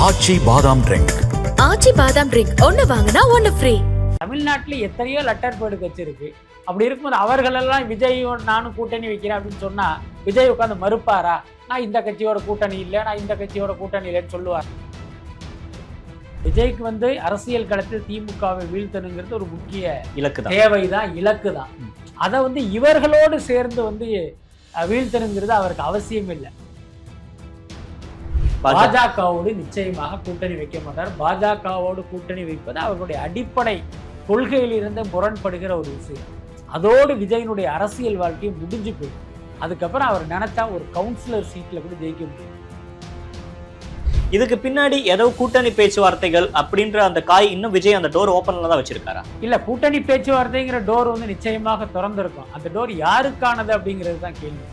ஆச்சி பாதாம் ட்ரிங்க். ஆச்சி பாதாம் ட்ரிங்க் ஒன்னு வாங்கினா ஒன்னு ஃப்ரீ. தமிழ்நாட்டில் எத்தனையோ லெட்டர் பேர்டு கட்சி இருக்கு. அப்படி இருக்கும்போது அவர்களெல்லாம் விஜயும் நானும் கூட்டணி வைக்கிறேன் அப்படின்னு சொன்னா விஜய் உட்காந்து மறுப்பாரா? நான் இந்த கட்சியோட கூட்டணி இல்லை, நான் இந்த கட்சியோட கூட்டணி இல்லைன்னு சொல்லுவார். விஜய்க்கு அரசியல் களத்தில் திமுகவை வீழ்த்தணுங்கிறது ஒரு முக்கிய தேவைதான், இலக்கு தான். அதை இவர்களோடு சேர்ந்து வீழ்த்தணுங்கிறது அவருக்கு அவசியம் இல்லை. பாஜகவோடு நிச்சயமாக கூட்டணி வைக்க மாட்டார். பாஜகவோடு கூட்டணி வைப்பது அவர்களுடைய அடிப்படை கொள்கையில் இருந்து முரண்படுகிற ஒரு விஷயம். அதோடு விஜயனுடைய அரசியல் வாழ்க்கையை முடிஞ்சு போயிடும். அதுக்கப்புறம் அவர் நினைச்சா ஒரு கவுன்சிலர் சீட்ல கூட ஜெயிக்க முடியும். இதுக்கு பின்னாடி ஏதோ கூட்டணி பேச்சுவார்த்தைகள் அப்படின்ற அந்த காய் இன்னும் விஜய் அந்த டோர் ஓப்பன்ல தான் வச்சிருக்காரா? இல்ல, கூட்டணி பேச்சுவார்த்தைங்கிற டோர் நிச்சயமாக திறந்திருக்கும். அந்த டோர் யாருக்கானது அப்படிங்கிறது தான் கேள்வி.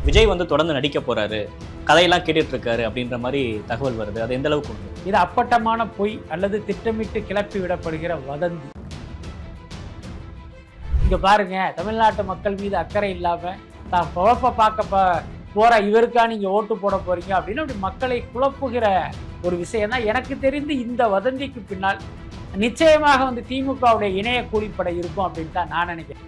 விஜய் தொடர்ந்து நடிக்க போறாரு, கதையெல்லாம் கேட்டுட்டு இருக்காரு அப்படின்ற மாதிரி தகவல் வருது. அது எந்த அளவுக்கு உண்டு? இது அப்பட்டமான பொய் அல்லது திட்டமிட்டு கிளப்பி விடப்படுகிற வதந்தி. இங்க பாருங்க, தமிழ்நாட்டு மக்கள் மீது அக்கறை இல்லாம தான் குழப்ப பார்க்க போற இவருக்கா நீங்க ஓட்டு போட போறீங்க அப்படின்னு அப்படி மக்களை குழப்புகிற ஒரு விஷயம் தான். எனக்கு தெரிந்து இந்த வதந்திக்கு பின்னால் நிச்சயமாக திமுகவுடைய இணைய கூலிப்படை இருக்கும் அப்படின்னு தான் நான் நினைக்கிறேன்.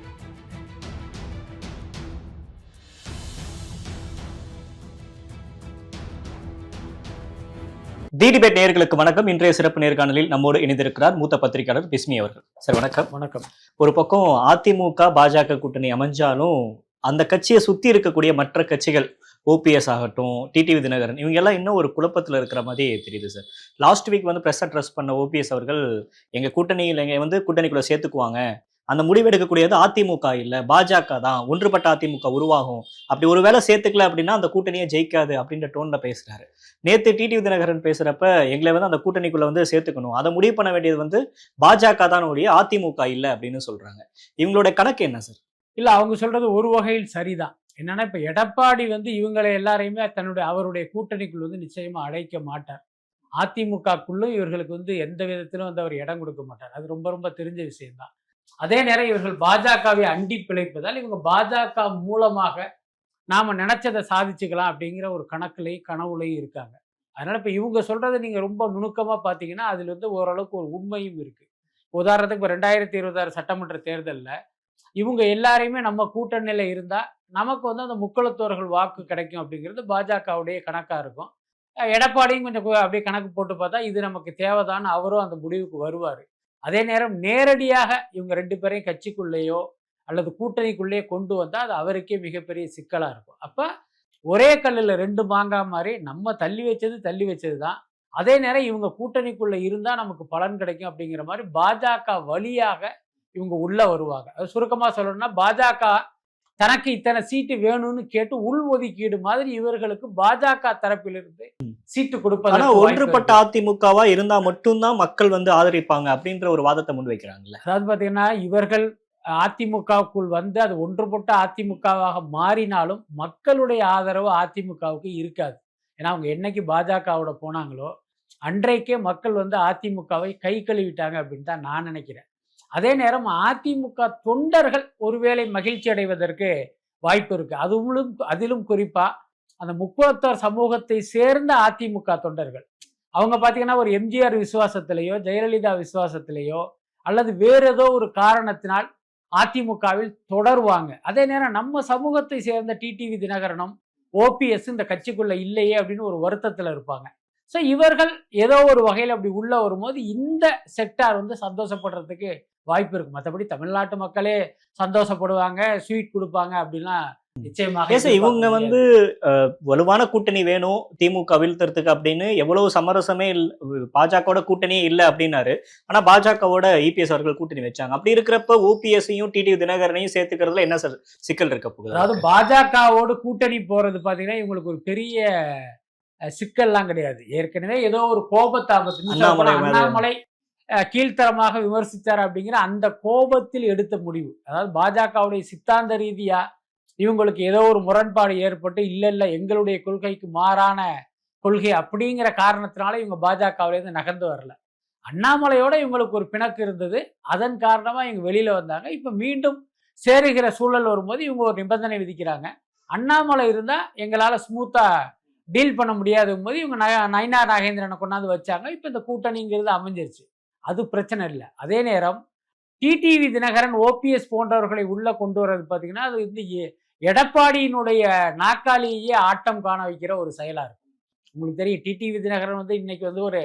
தி டிபேட் நேயர்களுக்கு வணக்கம். இன்றைய சிறப்பு நேர்காணலில் நம்மோடு இணைந்திருக்கிறார் மூத்த பத்திரிகையாளர் பிஸ்மி அவர்கள். சார் வணக்கம். வணக்கம். ஒரு பக்கம் அதிமுக பாஜக கூட்டணி அமைஞ்சாலும் அந்த கட்சியை சுத்தி இருக்கக்கூடிய மற்ற கட்சிகள், ஓபிஎஸ் ஆகட்டும், டிடிவி தினகரன், இவங்க எல்லாம் இன்னும் ஒரு குழப்பத்துல இருக்கிற மாதிரி தெரியுது sir. Last week press address பண்ண ஓபிஎஸ் அவர்கள் எங்க கூட்டணியில் எங்க கூட்டணிக்குள்ள சேர்த்துக்குவாங்க, அந்த முடிவெடுக்கக்கூடியது அதிமுக இல்ல பாஜக தான், ஒன்றுபட்ட அதிமுக உருவாகும், அப்படி ஒரு வேளை சேர்த்துக்கல அப்படின்னா அந்த கூட்டணியை ஜெயிக்காது அப்படின்ற டோன்ல பேசுறாரு. நேத்து டிடிவி தினகரன் பேசுறப்ப எங்களை அந்த கூட்டணிக்குள்ள சேர்த்துக்கணும், அதை முடிவு பண்ண வேண்டியது பாஜக தான் ஒழிய அதிமுக இல்ல அப்படின்னு சொல்றாங்க. இவங்களோட கணக்கு என்ன சார்? இல்ல, அவங்க சொல்றது ஒரு வகையில் சரிதான். என்னன்னா, இப்ப எடப்பாடி இவங்களை எல்லாரையுமே அவருடைய கூட்டணிக்குள் நிச்சயமா அழைக்க மாட்டார். அதிமுகக்குள்ளும் இவர்களுக்கு எந்த விதத்திலும் அவர் இடம் கொடுக்க மாட்டார். அது ரொம்ப ரொம்ப தெரிஞ்ச விஷயம்தான். அதே நேரம் இவர்கள் பாஜகவை அண்டி பிழைப்பதால் இவங்க பாஜக மூலமாக நாம நினைச்சதை சாதிச்சுக்கலாம் அப்படிங்கிற ஒரு கனவுலையும் இருக்காங்க. அதனால இப்ப இவங்க சொல்றதை நீங்க ரொம்ப நுணுக்கமா பாத்தீங்கன்னா அதுல ஓரளவுக்கு ஒரு உண்மையும் இருக்கு. உதாரணத்துக்கு இப்ப 2026 சட்டமன்ற தேர்தலில் இவங்க எல்லாரையுமே நம்ம கூட்டணியில இருந்தா நமக்கு அந்த முக்குளத்தோர்கள் வாக்கு கிடைக்கும் அப்படிங்கிறது பாஜகவுடைய கணக்கா இருக்கும். எடப்பாடியும் கொஞ்சம் அப்படியே கணக்கு போட்டு பார்த்தா இது நமக்கு தேவைதான்னு அவரும் அந்த முடிவுக்கு வருவார். அதே நேரம் நேரடியாக இவங்க 2 பேரையும் கட்சிக்குள்ளேயோ அல்லது கூட்டணிக்குள்ளேயே கொண்டு வந்தால் அது அவருக்கே மிகப்பெரிய சிக்கலாக இருக்கும். அப்போ ஒரே கல்லில் 2 மாங்காய் மாதிரி நம்ம தள்ளி வச்சது தான். அதே நேரம் இவங்க கூட்டணிக்குள்ளே இருந்தால் நமக்கு பலன் கிடைக்கும் அப்படிங்கிற மாதிரி பாஜக வழியாக இவங்க உள்ள வருவாங்க. அது சுருக்கமாக சொல்லணும்னா பாஜக தனக்கு இத்தனை சீட்டு வேணும்னு கேட்டு உள் ஒதுக்கீடு மாதிரி இவர்களுக்கு பாஜக தரப்பிலிருந்து சீட்டு கொடுப்பது. ஒன்றுபட்ட அதிமுகவா இருந்தா மட்டும்தான் மக்கள் ஆதரிப்பாங்க அப்படின்ற ஒரு வாதத்தை முன்வைக்கிறாங்கல்ல. அதாவது பாத்தீங்கன்னா, இவர்கள் அதிமுகவுக்குள் அது ஒன்றுபட்ட அதிமுகவாக மாறினாலும் மக்களுடைய ஆதரவு அதிமுகவுக்கு இருக்காது. ஏன்னா அவங்க என்னைக்கு பாஜகவோட போனாங்களோ அன்றைக்கே மக்கள் அதிமுகவை கை கழுவிட்டாங்க அப்படின்னு தான் நான் நினைக்கிறேன். அதே நேரம் அதிமுக தொண்டர்கள் ஒருவேளை மகிழ்ச்சி அடைவதற்கு வாய்ப்பு இருக்கு. அதிலும் குறிப்பா அந்த முக்குளத்தோர் சமூகத்தை சேர்ந்த அதிமுக தொண்டர்கள் அவங்க பாத்தீங்கன்னா ஒரு எம்ஜிஆர் விசுவாசத்திலேயோ ஜெயலலிதா விசுவாசத்திலேயோ அல்லது வேற ஏதோ ஒரு காரணத்தினால் அதிமுகவில் தொடருவாங்க. அதே நேரம் நம்ம சமூகத்தை சேர்ந்த டிடிவி தினகரனும் ஓபிஎஸ் இந்த கட்சிக்குள்ள இல்லையே அப்படின்னு ஒரு வருத்தத்துல இருப்பாங்க. ஸோ இவர்கள் ஏதோ ஒரு வகையில் அப்படி உள்ள வரும்போது இந்த செக்டார் சந்தோஷப்படுறதுக்கு வாய்ப்பு இருக்கு. மற்றபடி தமிழ்நாட்டு மக்களே சந்தோஷப்படுவாங்க, ஸ்வீட் கொடுப்பாங்க அப்படின்லாம் நிச்சயமாக. இவங்க வலுவான கூட்டணி வேணும் திமுக வீழ்த்துறதுக்கு அப்படின்னு எவ்வளவு சமரசமே பாஜகவோட கூட்டணியே இல்லை அப்படின்னாரு. ஆனா பாஜகவோட இபிஎஸ் அவர்கள் கூட்டணி வச்சாங்க. அப்படி இருக்கிறப்ப ஓபிஎஸ்ஸையும் டிடிவி தினகரனையும் சேர்த்துக்கிறதுல என்ன சார் சிக்கல் இருக்க போகுது? அதாவது பாஜகவோடு கூட்டணி போறது பாத்தீங்கன்னா இவங்களுக்கு ஒரு பெரிய சிக்கல்லாம் கிடையாது. ஏற்கனவே ஏதோ ஒரு கோபத்தாபத்து அண்ணாமலை கீழ்த்தரமாக விமர்சித்தார் அப்படிங்கிற அந்த கோபத்தில் எடுத்த முடிவு. அதாவது பாஜகவுடைய சித்தாந்த ரீதியா இவங்களுக்கு ஏதோ ஒரு முரண்பாடு ஏற்பட்டு இல்ல எங்களுடைய கொள்கைக்கு மாறான கொள்கை அப்படிங்கிற காரணத்தினால இவங்க பாஜகவிலேருந்து நகர்ந்து வரல. அண்ணாமலையோட இவங்களுக்கு ஒரு பிணக்கு இருந்தது, அதன் காரணமா இவங்க வெளியில வந்தாங்க. இப்ப மீண்டும் சேருகிற சூழல் வரும்போது இவங்க ஒரு நிபந்தனை விதிக்கிறாங்க. அண்ணாமலை இருந்தா எங்களால ஸ்மூத்தா டீல் பண்ண முடியாதுங்கும் போது இவங்க நயினா நாகேந்திரனை கொண்டாந்து வச்சாங்க. இப்போ இந்த கூட்டணிங்கிறது அமைஞ்சிருச்சு. அது பிரச்சனை இல்லை. அதே நேரம் டிடிவி தினகரன், ஓபிஎஸ் போன்றவர்களை உள்ள கொண்டு வர்றது பார்த்தீங்கன்னா, அது வந்து எடப்பாடியினுடைய நாற்காலியே ஆட்டம் காண வைக்கிற ஒரு செயலா இருக்கும். உங்களுக்கு தெரியும், டிடிவி தினகரன் வந்து இன்னைக்கு வந்து ஒரு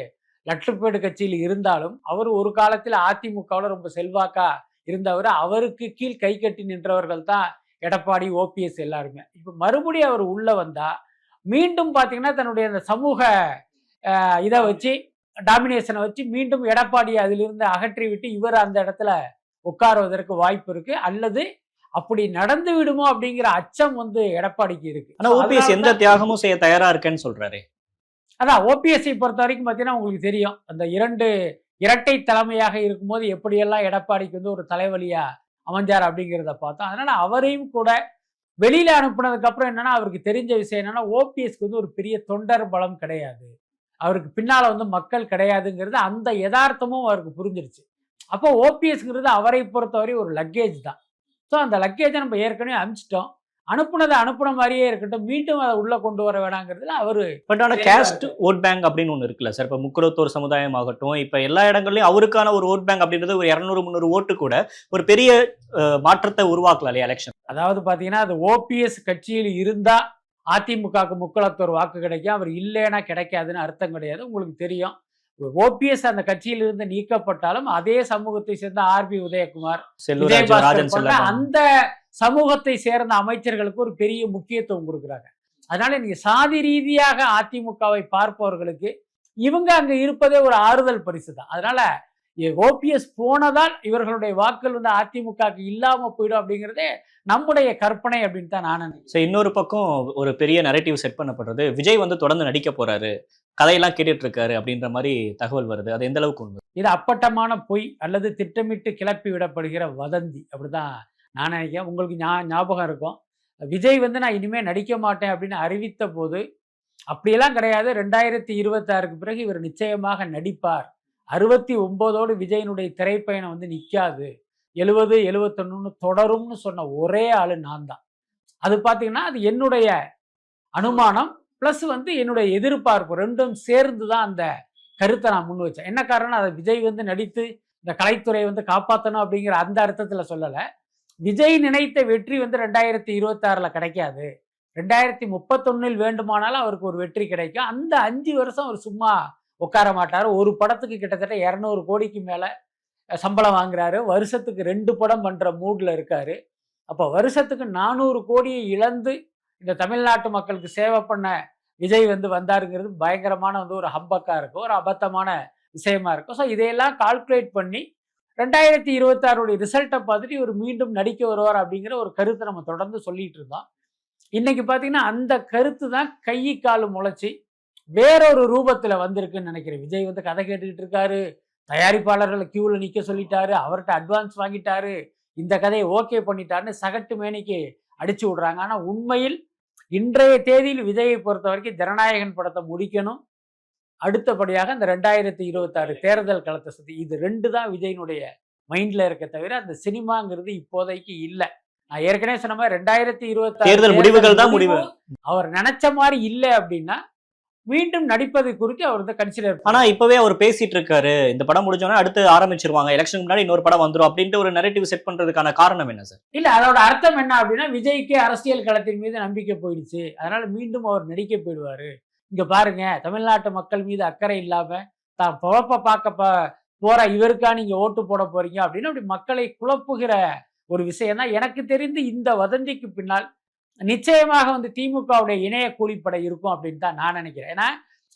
லட்சப்பேடு கட்சியில் இருந்தாலும், அவர் ஒரு காலத்தில் அதிமுகவில் ரொம்ப செல்வாக்கா இருந்தவர். அவருக்கு கீழ் கை கட்டி நின்றவர்கள் தான் எடப்பாடி, ஓபிஎஸ் எல்லாருமே. இப்போ மறுபடியும் அவர் உள்ள வந்தா மீண்டும் பார்த்தீங்கன்னா தன்னுடைய அந்த சமூக இதை வச்சு டாமினேஷனை வச்சு மீண்டும் எடப்பாடி அதிலிருந்து அகற்றி விட்டு இவர் அந்த இடத்துல உட்காருவதற்கு வாய்ப்பு இருக்கு. அல்லது அப்படி நடந்து விடுமோ அப்படிங்கிற அச்சம் வந்து எடப்பாடிக்கு இருக்கு. ஆனா ஓபிஎஸ் எந்த தியாகமும் செய்ய தயாரா இருக்கேன்னு சொல்றாரு. அதான் ஓபிஎஸ்ஐ பொறுத்த வரைக்கும் பார்த்தீங்கன்னா உங்களுக்கு தெரியும், அந்த இரட்டை தலைமையாக இருக்கும்போது எப்படியெல்லாம் எடப்பாடிக்கு வந்து ஒரு தலைவலியா அமைஞ்சார் அப்படிங்கிறத பார்த்தோம். அதனால அவரையும் கூட வெளியில அனுப்புனதுக்கு அப்புறம் என்னன்னா அவருக்கு தெரிஞ்ச விஷயம் என்னன்னா, ஓபிஎஸ்க்கு வந்து ஒரு பெரிய தொண்டர் பலம் கிடையாது, அவருக்கு பின்னால வந்து மக்கள் கிடையாதுங்கிறது அந்த யதார்த்தமும் அவருக்கு புரிஞ்சிருச்சு. அப்போ ஓபிஎஸ்ங்கிறது அவரை பொறுத்தவரை ஒரு லக்கேஜ் தான். ஸோ அந்த லக்கேஜை நம்ம ஏற்கனவே அனுப்பிச்சிட்டோம், அனுப்புனதை அனுப்புன மாதிரியே இருக்கட்டும், மீண்டும் அதை உள்ள கொண்டு வர வேணாங்கிறதுல அவரு. பட் ஆனால் கேஸ்ட் ஓட் பேங்க் அப்படின்னு ஒன்று இருக்குல்ல சார். இப்போ முக்குலத்தோர் சமுதாயம் ஆகட்டும், இப்போ எல்லா இடங்கள்லையும் அவருக்கான ஒரு ஓட் பேங்க் அப்படின்றது ஒரு 200-300 ஓட்டு கூட ஒரு பெரிய மாற்றத்தை உருவாக்கலாம் இல்லையா எலெக்ஷன். அதாவது பார்த்தீங்கன்னா அது ஓபிஎஸ் கட்சியில் இருந்தா அதிமுகவுக்கு முக்குலத்தோர் வாக்கு கிடைக்கும், அவர் இல்லைன்னா கிடைக்காதுன்னு அர்த்தம் கிடையாது. உங்களுக்கு தெரியும், ஓபிஎஸ் அந்த கட்சியிலிருந்து நீக்கப்பட்டாலும் அதே சமூகத்தை சேர்ந்த ஆர்பி உதயகுமார், அந்த சமூகத்தை சேர்ந்த அமைச்சர்களுக்கு ஒரு பெரிய முக்கியத்துவம் கொடுக்குறாங்க. அதனால நீங்க சாதி ரீதியாக அதிமுகவை பார்ப்பவர்களுக்கு இவங்க அங்க இருப்பதே ஒரு ஆறுதல் பரிசு தான். அதனால ஓபிஎஸ் போனதால் இவர்களுடைய வாக்குகள் வந்து அதிமுகவுக்கு இல்லாம போயிடும் அப்படிங்கிறதே நம்முடைய கற்பனை அப்படின்னு தான் நான் நினைக்கிறேன். இன்னொரு பக்கம் ஒரு பெரிய நரேட்டிவ் செட் பண்ணப்படுறது, விஜய் வந்து தொடர்ந்து நடிக்க போறாரு, கதையெல்லாம் கேட்டுட்டு இருக்காரு அப்படின்ற மாதிரி தகவல் வருது. அது எந்த அளவுக்கு உண்மை? இது அப்பட்டமான பொய் அல்லது திட்டமிட்டு கிளப்பி விடப்படுகிற வதந்தி அப்படிதான் நான் நினைக்கிறேன். உங்களுக்கு ஞாபகம் இருக்கும், விஜய் வந்து நான் இனிமே நடிக்க மாட்டேன் அப்படின்னு அறிவித்த போது அப்படியெல்லாம் கிடையாது, 2026க்கு பிறகு இவர் நிச்சயமாக நடிப்பார், 69ஓடு விஜயனுடைய திரைப்பயணம் வந்து நிற்காது, 70, 71 தொடரும்னு சொன்ன ஒரே ஆளு நான் தான். அது பார்த்தீங்கன்னா அது என்னுடைய அனுமானம் ப்ளஸ் வந்து என்னுடைய எதிர்பார்ப்பு ரெண்டும் சேர்ந்து தான் அந்த கருத்தை நான் முன் வச்சேன். என்ன காரணம், அதை விஜய் வந்து நடித்து இந்த கலைத்துறையை வந்து காப்பாற்றணும் அப்படிங்கிற அந்த அர்த்தத்தில் சொல்லலை. விஜய் நினைத்த வெற்றி வந்து 2026 கிடைக்காது, 2031 வேண்டுமானாலும் அவருக்கு ஒரு வெற்றி கிடைக்கும். அந்த 5 வருஷம் அவர் சும்மா உட்கார மாட்டார். ஒரு படத்துக்கு கிட்டத்தட்ட 200 கோடிக்கு மேலே சம்பளம் வாங்குறாரு, வருஷத்துக்கு 2 படம் பண்ணுற மூடில் இருக்காரு. அப்போ வருஷத்துக்கு 400 கோடியை இழந்து இந்த தமிழ்நாட்டு மக்களுக்கு சேவை பண்ண விஜய் வந்து வந்தாருங்கிறது பயங்கரமான வந்து ஒரு ஹம்பக்கா இருக்கும், ஒரு அபத்தமான விஷயமா இருக்கும். ஸோ இதையெல்லாம் கால்குலேட் பண்ணி 2026 ரிசல்ட்டை பார்த்துட்டு இவர் மீண்டும் நடிக்க வருவார் அப்படிங்கிற ஒரு கருத்தை நம்ம தொடர்ந்து சொல்லிட்டு இருந்தோம். இன்னைக்கு பார்த்தீங்கன்னா அந்த கருத்து தான் கை கால் முளைச்சி வேறொரு ரூபத்தில் வந்திருக்குன்னு நினைக்கிறேன். விஜய் வந்து கதை கேட்டுக்கிட்டு இருக்காரு, தயாரிப்பாளர்களை கியூவில் நிற்க சொல்லிட்டாரு, அவர்கிட்ட அட்வான்ஸ் வாங்கிட்டாரு, இந்த கதையை ஓகே பண்ணிட்டாருன்னு சகட்டு மேனிக்கு அடிச்சு விடுறாங்க. ஆனால் உண்மையில் இன்றைய தேதியில் விஜயை பொறுத்த வரைக்கும் ஜனநாயகன் படத்தை முடிக்கணும், அடுத்தபடியாக இந்த 2026 தேர்தல் களத்தை சுற்றி, இது 2 தான் விஜயினுடைய மைண்ட்ல இருக்க தவிர அந்த சினிமாங்கிறது இப்போதைக்கு இல்லை. நான் ஏற்கனவே சொன்ன மாதிரி 2026 தேர்தல் முடிவுகள் தான் முடிவு. அவர் நினைச்ச மாதிரி இல்லை அப்படின்னா மீண்டும் நடிப்பதை குறித்து அவர் வந்து கன்சிடர். ஆனா இப்பவே அவர் பேசிட்டு இருக்காரு, இந்த படம் முடிஞ்சோன்னா அடுத்து ஆரம்பிச்சிருவாங்க, எலெக்ஷனுக்கு முன்னாடி இன்னொரு படம் வந்துடும் அப்படின்ட்டு ஒரு நரேட்டிவ் செட் பண்றதுக்கான காரணம் என்ன சார்? இல்ல, அதோட அர்த்தம் என்ன அப்படின்னா விஜய்க்கு அரசியல் களத்தின் மீது நம்பிக்கை போயிடுச்சு, அதனால மீண்டும் அவர் நடிக்க போயிடுவாரு. இங்க பாருங்க, தமிழ்நாட்டு மக்கள் மீது அக்கறை இல்லாம தான் பொழப்ப பார்க்க போற இவருக்கா நீங்க ஓட்டு போட போறீங்க அப்படின்னு அப்படி மக்களை குழப்புகிற ஒரு விஷயம் தான். எனக்கு தெரிந்து இந்த வதந்திக்கு பின்னால் நிச்சயமாக வந்து திமுகவுடைய இணைய கூலிப்படை இருக்கும் அப்படின்னு தான் நான் நினைக்கிறேன். ஏன்னா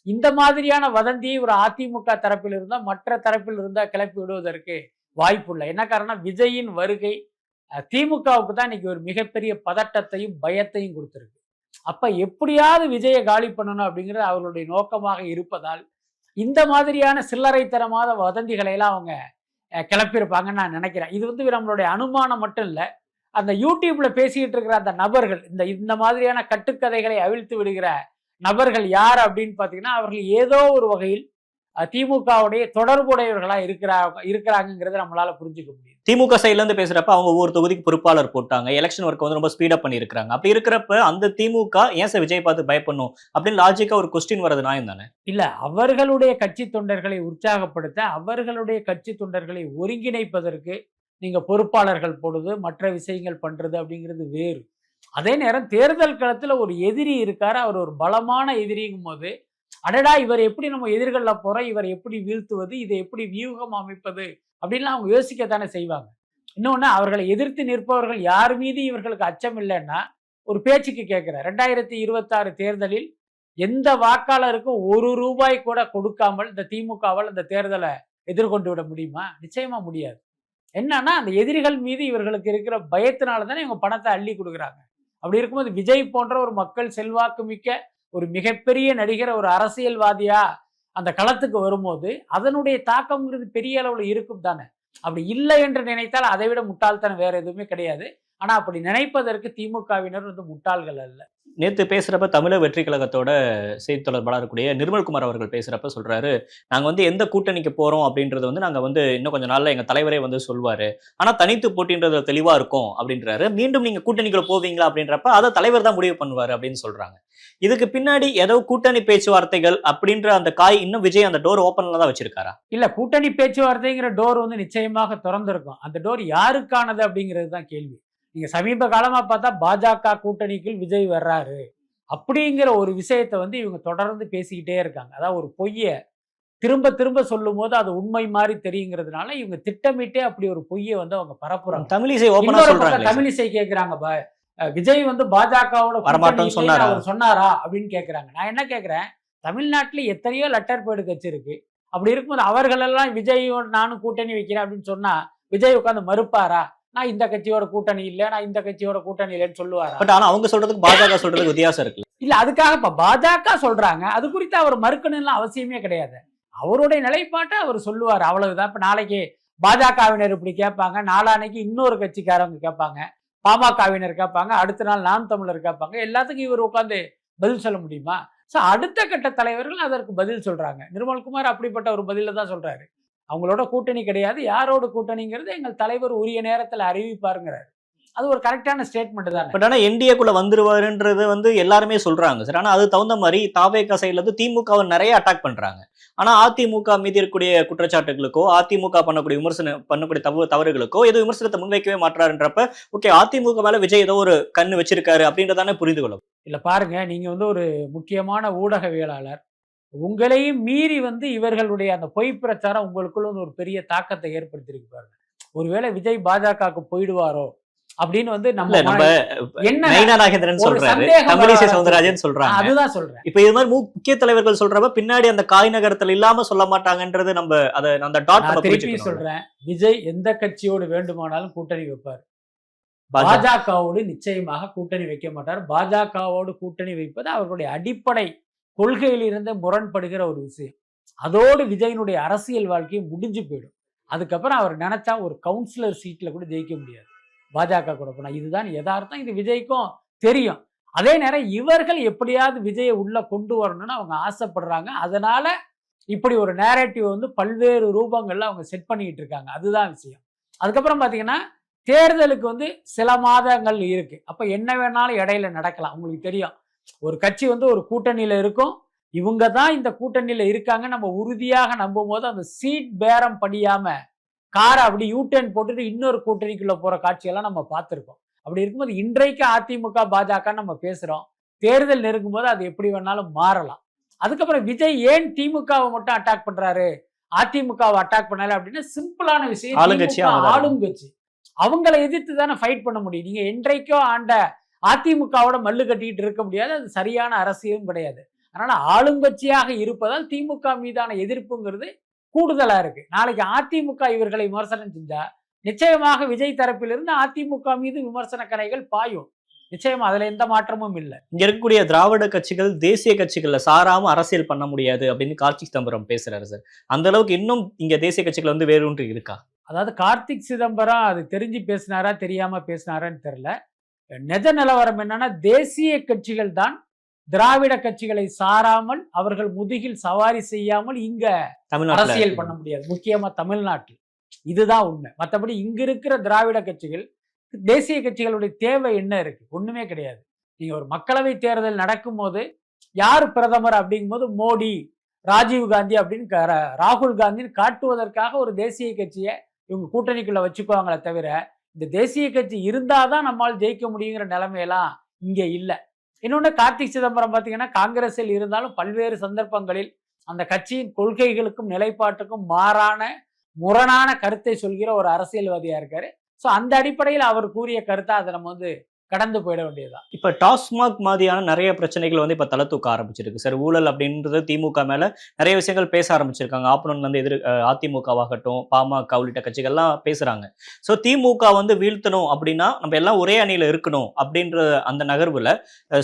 இந்த மாதிரியான வதந்தியை ஒரு அதிமுக தரப்பில் இருந்தால் மற்ற தரப்பில் இருந்தால் கிளப்பி விடுவதற்கு வாய்ப்பு இல்லை. என்ன காரணம், விஜயின் வருகை திமுகவுக்கு தான் இன்னைக்கு ஒரு மிகப்பெரிய பதட்டத்தையும் பயத்தையும் கொடுத்துருக்கு. அப்ப எப்படியாவது விஜயை காலி பண்ணணும் அப்படிங்கிறது அவர்களுடைய நோக்கமாக இருப்பதால் இந்த மாதிரியான சில்லறைத்தனமான வதந்திகளை எல்லாம் அவங்க கிளப்பியிருப்பாங்கன்னு நான் நினைக்கிறேன். இது வந்து நம்மளுடைய அனுமானம் மட்டும் இல்லை, அந்த யூடியூப்ல பேசிக்கிட்டு இருக்கிற அந்த நபர்கள், இந்த மாதிரியான கட்டுக்கதைகளை அவிழ்த்து விடுகிற நபர்கள் யார் அப்படின்னு பார்த்தீங்கன்னா அவர்கள் ஏதோ ஒரு வகையில் திமுகவுடைய தொடர்புடையவர்களா இருக்கிறாங்கிறத நம்மளால புரிஞ்சுக்க முடியும். திமுக சைட்ல இருந்து பேசுறப்ப அவங்க ஒவ்வொரு தொகுதிக்கு பொறுப்பாளர் போட்டாங்க, எலெக்ஷன் ஒர்க் வந்து ரொம்ப ஸ்பீட் அப் பண்ணிருக்காங்க. அப்படி இருக்கிறப்ப அந்த திமுக ஏன் சார் விஜய் பார்த்து பயப்படணும் அப்படின்னு லாஜிக்கா ஒரு கொஸ்டின் வரது நியாயம் தானே? இல்ல, அவர்களுடைய கட்சி தொண்டர்களை உற்சாகப்படுத்த, அவர்களுடைய கட்சி தொண்டர்களை ஒருங்கிணைப்பதற்கு நீங்க பொறுப்பாளர்கள் போடுது, மற்ற விஷயங்கள் பண்றது அப்படிங்கிறது வேறு. அதே நேரம் தேர்தல் களத்துல ஒரு எதிரி இருக்காரு, அவர் ஒரு பலமான எதிரிங்கும் போது, அடடா இவர் எப்படி நம்ம எதிர்கொள்ள போறோம், இவர் எப்படி வீழ்த்துவது, இதை எப்படி வியூகம் அமைப்பது அப்படின்லாம் அவங்க யோசிக்கத்தானே செய்வாங்க. இன்னொன்னு, அவர்களை எதிர்த்து நிற்பவர்கள் யார் மீது இவர்களுக்கு அச்சம் இல்லைன்னா, ஒரு பேச்சுக்கு கேட்கிறேன், 2026 தேர்தலில் எந்த வாக்காளருக்கும் ₹1 கூட கொடுக்காமல் இந்த திமுகவால் இந்த தேர்தலை எதிர்கொண்டு விட முடியுமா? நிச்சயமா முடியாது. என்னன்னா, அந்த எதிரிகள் மீது இவர்களுக்கு இருக்கிற பயத்தினால தானே இவங்க பணத்தை அள்ளி கொடுக்குறாங்க. அப்படி இருக்கும்போது விஜய் போன்ற ஒரு மக்கள் செல்வாக்கு மிக்க ஒரு மிகப்பெரிய நடிகர், ஒரு அரசியல்வாதியா அந்த களத்துக்கு வரும்போது அதனுடைய தாக்கம்ங்கிறது பெரிய அளவுல இருக்கும் தானே. அப்படி இல்லை என்று நினைத்தால் அதை விட முட்டாள்தனம் வேற எதுவுமே கிடையாது. ஆனா அப்படி நினைப்பதற்கு திமுகவினர் வந்து முட்டாள்கள் அல்ல. நேத்து பேசுறப்ப தமிழக வெற்றி கழகத்தோட செய்தி தொடர்பாளர் இருக்கக்கூடிய நிர்மல்குமார் அவர்கள் பேசுறப்ப சொல்றாரு, நாங்க வந்து எந்த கூட்டணிக்கு போறோம் அப்படின்றது வந்து நாங்க வந்து இன்னும் கொஞ்ச நாள்ல எங்க தலைவரே வந்து சொல்வாரு, ஆனா தனித்து போட்டின்றது தெளிவா இருக்கும் அப்படின்றாரு. மீண்டும் நீங்க கூட்டணிக்குள்ள போவீங்களா அப்படின்றப்ப அதை தலைவர் தான் முடிவு பண்ணுவாரு அப்படின்னு சொல்றாங்க. இதுக்கு பின்னாடி ஏதோ கூட்டணி பேச்சுவார்த்தைகள் அப்படின்ற அந்த காய் இன்னும் விஜய் அந்த டோர் ஓப்பன்ல தான் வச்சிருக்காரா? இல்ல, கூட்டணி பேச்சுவார்த்தைங்கிற டோர் வந்து நிச்சயமாக திறந்திருக்கும். அந்த டோர் யாருக்கானது அப்படிங்கிறது தான் கேள்வி. நீங்க சமீப காலமா பார்த்தா பாஜக கூட்டணிக்குள் விஜய் வர்றாரு அப்படிங்கிற ஒரு விஷயத்தை வந்து இவங்க தொடர்ந்து பேசிக்கிட்டே இருக்காங்க. அதாவது ஒரு பொய்யை திரும்ப திரும்ப சொல்லும் போது அது உண்மை மாதிரி தெரியுங்கிறதுனால இவங்க திட்டமிட்டே அப்படி ஒரு பொய்யை வந்து அவங்க பரப்புறாங்க. தமிழிசை ஓப்பனா சொல்றாங்க, தமிழிசை கேட்கிறாங்க, விஜய் வந்து பாஜகவோட அவர் சொன்னாரா அப்படின்னு கேட்கிறாங்க. நான் என்ன கேட்கிறேன், தமிழ்நாட்டுல எத்தனையோ லெட்டர் பேடு கட்சி இருக்கு. அப்படி இருக்கும்போது அவர்கள் எல்லாம் விஜயோட நானும் கூட்டணி வைக்கிறேன் அப்படின்னு சொன்னா விஜய் உட்காந்து மறுப்பாரா? நான் இந்த கட்சியோட கூட்டணி இல்ல, நான் இந்த கட்சியோட கூட்டணி இல்லைன்னு சொல்லுவாரா? பட் ஆனா அவங்க சொல்றதுக்கு பாஜக சொல்றதுக்கு வித்தியாசம் இருக்கு இல்ல. அதுக்காக இப்ப பாஜக சொல்றாங்க, அது குறித்து அவர் மறுக்கணும்னு அவசியமே கிடையாது. அவருடைய நிலைப்பாட்டை அவர் சொல்லுவார், அவ்வளவுதான். இப்ப நாளைக்கு பாஜகவினர் இப்படி கேட்பாங்க, நாளானைக்கு இன்னொரு கட்சிக்காரங்க கேட்பாங்க, பாமகவினர் கேட்பாங்க, அடுத்த நாள் நாம் தமிழர் கேட்பாங்க. எல்லாத்துக்கும் இவர் உட்காந்து பதில் சொல்ல முடியுமா? சோ அடுத்த கட்ட தலைவர்கள் அதற்கு பதில் சொல்றாங்க. நிர்மல்குமார் அப்படிப்பட்ட ஒரு பதில தான் சொல்றாரு. அவங்களோட கூட்டணி கிடையாது, யாரோட கூட்டணிங்கிறது எங்கள் தலைவர் உரிய நேரத்தில் அறிவிப்பாருங்கிறாரு. அது ஒரு கரெக்டான ஸ்டேட்மெண்ட் தான். பட் ஆனா என்டிஏக்குள்ள வந்துருவாருன்றது வந்து எல்லாருமே சொல்றாங்க சார். ஆனா அது தகுந்த மாதிரி தாவேகா சைட்ல இருந்து திமுகவை நிறைய அட்டாக் பண்றாங்க. ஆனா அதிமுக மீது இருக்கக்கூடிய குற்றச்சாட்டுகளுக்கோ, அதிமுக பண்ணக்கூடிய தவறுகளுக்கோ எதுவும் விமர்சனத்தை முன்வைக்கவே மாட்டாருன்றப்ப ஓகே, அதிமுக மேல விஜய் ஏதோ ஒரு கண்ணு வச்சிருக்காரு அப்படின்றதானே புரிந்து கொள்ளும். இல்ல பாருங்க, நீங்க வந்து ஒரு முக்கியமான ஊடகவியலாளர், உங்களையும் மீறி வந்து இவர்களுடைய அந்த பொய் பிரச்சாரம் உங்களுக்குள்ள ஒரு பெரிய தாக்கத்தை ஏற்படுத்தியிருக்கு பாருங்க. ஒருவேளை விஜய் பாஜகவுக்கு போயிடுவாரோ அப்படின்னு வந்து அதுதான் சொல்றேன். இப்ப இது மாதிரி முக்கிய தலைவர்கள் சொல்றப்ப பின்னாடி அந்த காய் நகரத்தில் இல்லாம சொல்ல மாட்டாங்கன்றது நம்ம அந்த திருப்பி சொல்றேன். விஜய் எந்த கட்சியோடு வேண்டுமானாலும் கூட்டணி வைப்பார், பாஜகவோடு நிச்சயமாக கூட்டணி வைக்க மாட்டார். பாஜகவோடு கூட்டணி வைப்பது அவர்களுடைய அடிப்படை கொள்கையில் இருந்து முரண்படுகிற ஒரு விஷயம். அதோடு விஜயனுடைய அரசியல் வாழ்க்கையை முடிஞ்சு போயிடும். அதுக்கப்புறம் அவர் நினைச்சா ஒரு கவுன்சிலர் சீட்ல கூட ஜெயிக்க முடியாது பாஜக கூட போனா. இதுதான் யதார்த்தம், இது விஜய்க்கும் தெரியும். அதே நேரம் இவர்கள் எப்படியாவது விஜயை உள்ள கொண்டு வரணும்னு அவங்க ஆசைப்படுறாங்க. அதனால இப்படி ஒரு நேரேட்டிவ் வந்து பல்வேறு ரூபங்கள்ல அவங்க செட் பண்ணிட்டு இருக்காங்க. அதுதான் விஷயம். அதுக்கப்புறம் பாத்தீங்கன்னா தேர்தலுக்கு வந்து சில மாதங்கள் இருக்கு. அப்ப என்ன வேணாலும் இடையில நடக்கலாம். உங்களுக்கு தெரியும், ஒரு கட்சி வந்து ஒரு கூட்டணியில இருக்கும், இவங்க தான் இந்த கூட்டணியில இருக்காங்க நம்ம உறுதியாக நம்பும் போது அந்த சீட் பேரம் படியாம காரை அப்படி யூடர்ன் போட்டுட்டு இன்னொரு கூட்டணிக்குள்ள போற காட்சியெல்லாம் நம்ம பார்த்திருக்கோம். அப்படி இருக்கும்போது இன்றைக்கு அதிமுக பாஜக நம்ம பேசுறோம், தேர்தல் நெருங்கும் போது அது எப்படி வேணாலும் மாறலாம். அதுக்கப்புறம் விஜய் ஏன் திமுகவை மட்டும் அட்டாக் பண்றாரு, அதிமுகவை அட்டாக் பண்ணல அப்படின்னா சிம்பிளான விஷயம், ஆளும் கட்சி அவங்களை எதிர்த்து தானே ஃபைட் பண்ண முடியும். நீங்க என்றைக்கோ ஆண்ட அதிமுகவோட மல்லு கட்டிட்டு இருக்க முடியாது, அது சரியான அரசியலும் கிடையாது. அதனால ஆளுங்கட்சியாக இருப்பதால் திமுக மீதான எதிர்ப்புங்கிறது கூடுதலா இருக்கு. நாளைக்கு அதிமுக இவர்களை விமர்சனம் செஞ்சா நிச்சயமாக விஜய் தரப்பிலிருந்து அதிமுக மீது விமர்சன கணைகள் பாயும். நிச்சயமா அதுல எந்த மாற்றமும் இல்லை. இங்க இருக்கக்கூடிய திராவிட கட்சிகள் தேசிய கட்சிகள்ல சாராம அரசியல் பண்ண முடியாது அப்படின்னு கார்த்திக் சிதம்பரம் பேசுறாரு சார். அந்த அளவுக்கு இன்னும் இங்க தேசிய கட்சிகள் வந்து வேறு ஒன்று இருக்கா? அதாவது கார்த்திக் சிதம்பரம் அது தெரிஞ்சு பேசினாரா தெரியாம பேசினாரான்னு தெரியல. நிஜ நிலவரம் என்னன்னா தேசிய கட்சிகள் தான் திராவிட கட்சிகளை சாராமல் அவர்கள் முதுகில் சவாரி செய்யாமல் இங்க அரசியல் பண்ண முடியாது, முக்கியமா தமிழ்நாட்டில். இதுதான் உண்மை. மற்றபடி இங்க இருக்கிற திராவிட கட்சிகள், தேசிய கட்சிகளுடைய தேவை என்ன இருக்கு? ஒண்ணுமே கிடையாது. நீங்க ஒரு மக்களவை தேர்தல் நடக்கும் போது யார் பிரதமர் அப்படிங்கும்போது மோடி, ராஜீவ் காந்தி அப்படின்னு ராகுல் காந்தின்னு காட்டுவதற்காக ஒரு தேசிய கட்சியை இவங்க கூட்டணிக்குள்ள வச்சுக்குவாங்களே தவிர, இந்த தேசிய கட்சி இருந்தாதான் நம்மால் ஜெயிக்க முடியுங்கிற நிலைமையெல்லாம் இங்க இல்லை. இன்னொன்று, கார்த்திக் சிதம்பரம் பார்த்தீங்கன்னா காங்கிரஸில் இருந்தாலும் பல்வேறு சந்தர்ப்பங்களில் அந்த கட்சியின் கொள்கைகளுக்கும் நிலைப்பாட்டுக்கும் முரணான கருத்தை சொல்கிற ஒரு அரசியல்வாதியா இருக்காரு. ஸோ அந்த அடிப்படையில் அவர் கூறிய கருத்தை அதை நம்ம கடந்து போயிட வேண்டியதுதான். இப்ப டாஸ்மாக் மாதிரியான நிறைய பிரச்சனைகள் இப்ப தலை தூக்க ஆரம்பிச்சிருக்கு சார். ஊழல் அப்படின்றது திமுக மேல நிறைய விஷயங்கள் பேச ஆரம்பிச்சிருக்காங்க. ஆப்பனன்ட் அதிமுகவாகட்டும், பாமக உள்ளிட்ட கட்சிகள்லாம் பேசுறாங்க. ஸோ திமுக வீழ்த்தணும் அப்படின்னா நம்ம எல்லாம் ஒரே அணியில இருக்கணும் அப்படின்ற அந்த நகர்வுல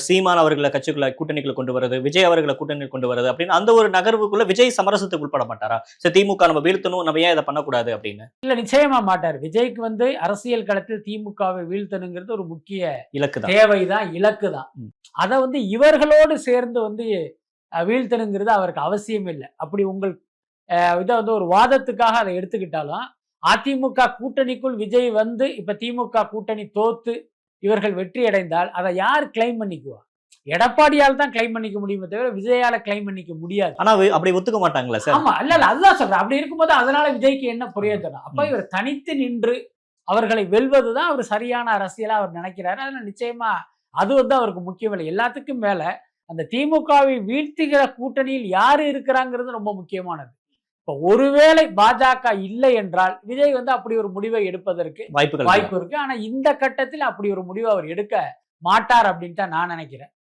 சீமான் அவர்களை கட்சிக்குள்ள கூட்டணிக்குள்ள கொண்டு வருது, விஜய் அவர்களை கூட்டணியில் கொண்டு வருது அப்படின்னு அந்த ஒரு நகர்வுக்குள்ள விஜய் சமரசத்துக்கு உட்பட மாட்டாரா? சரி, திமுக நம்ம வீழ்த்தணும், நம்ம ஏன் இதை பண்ணக்கூடாது அப்படின்னு? இல்ல, நிச்சயமா மாட்டார். விஜய்க்கு அரசியல் களத்தில் திமுகவை வீழ்த்தணுங்கிறது ஒரு முக்கிய தேவைதான், இலக்கு தான். அதை இவர்களோடு சேர்ந்து வீழ்த்தணுங்கிறது அவருக்கு அவசியம் இல்லை. அப்படி உங்கள் இதை ஒரு வாதத்துக்காக அதை எடுத்துக்கிட்டாலும், அதிமுக கூட்டணிக்குள் விஜய் இப்ப திமுக கூட்டணி தோத்து இவர்கள் வெற்றி அடைந்தால் அதை யார் கிளைம் பண்ணிக்குவா? எடப்பாடியால் தான் கிளைம் பண்ணிக்க முடியுமே தவிர விஜயால கிளைம் பண்ணிக்க முடியாது. ஆனா அப்படி ஒத்துக்க மாட்டாங்களா சார்? ஆமா, இல்ல அதுதான் சொல்றேன். அப்படி இருக்கும்போது அதனால விஜய்க்கு என்ன பிரயோஜனம்? அப்ப இவர் தனித்து நின்று அவர்களை வெல்வதுதான் அவர் சரியான அரசியலா அவர் நினைக்கிறாரு. அதனால நிச்சயமா அது அவருக்கு முக்கியமில்லை. எல்லாத்துக்கும் மேல அந்த திமுகவை வீழ்த்துகிற கூட்டணியில் யாரு இருக்கிறாங்கிறது ரொம்ப முக்கியமானது. இப்ப ஒருவேளை பாஜக இல்லை என்றால் விஜய் அப்படி ஒரு முடிவை எடுப்பதற்கு வாய்ப்பு இருக்கு. ஆனா இந்த கட்டத்தில் அப்படி ஒரு முடிவை அவர் எடுக்க மாட்டார் அப்படின்னு தான் நான் நினைக்கிறேன்.